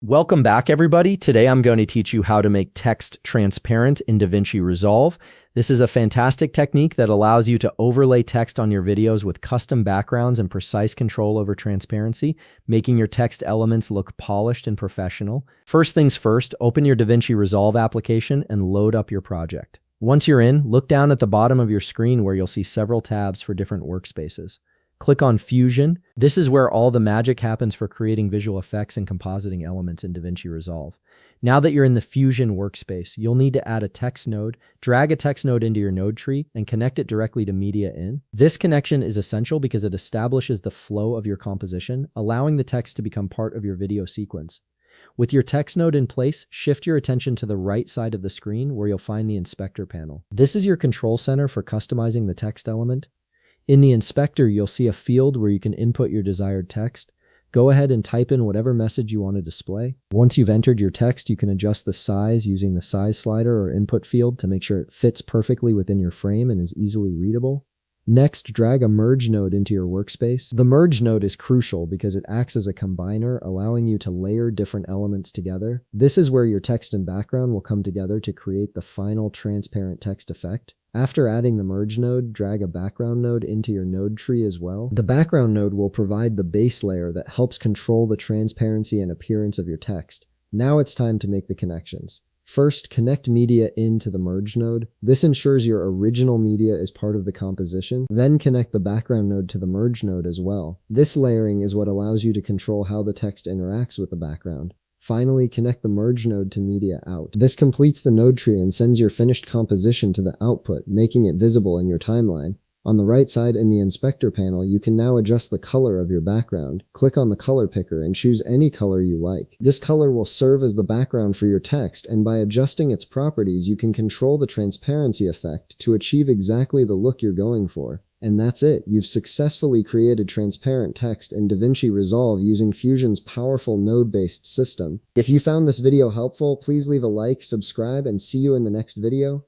Welcome back, everybody. Today I'm going to teach you how to make text transparent in DaVinci Resolve. This is a fantastic technique that allows you to overlay text on your videos with custom backgrounds and precise control over transparency, making your text elements look polished and professional. First things first, open your DaVinci Resolve application and load up your project. Once you're in, look down at the bottom of your screen where you'll see several tabs for different workspaces. Click on Fusion. This is where all the magic happens for creating visual effects and compositing elements in DaVinci Resolve. Now that you're in the Fusion workspace, you'll need to add a text node, drag a text node into your node tree, and connect it directly to Media In. This connection is essential because it establishes the flow of your composition, allowing the text to become part of your video sequence. With your text node in place, shift your attention to the right side of the screen where you'll find the inspector panel. This is your control center for customizing the text element. In the inspector, you'll see a field where you can input your desired text. Go ahead and type in whatever message you want to display. Once you've entered your text, you can adjust the size using the size slider or input field to make sure it fits perfectly within your frame and is easily readable. Next, drag a merge node into your workspace. The merge node is crucial because it acts as a combiner, allowing you to layer different elements together. This is where your text and background will come together to create the final transparent text effect. After adding the merge node, drag a background node into your node tree as well. The background node will provide the base layer that helps control the transparency and appearance of your text. Now it's time to make the connections. First, connect media into the merge node. This ensures your original media is part of the composition. Then connect the background node to the merge node as well. This layering is what allows you to control how the text interacts with the background. Finally, connect the merge node to media out. This completes the node tree and sends your finished composition to the output, making it visible in your timeline. On the right side in the inspector panel, you can now adjust the color of your background. Click on the color picker and choose any color you like. This color will serve as the background for your text, and by adjusting its properties, you can control the transparency effect to achieve exactly the look you're going for. And that's it. You've successfully created transparent text in DaVinci Resolve using Fusion's powerful node-based system. If you found this video helpful, please leave a like, subscribe, and see you in the next video.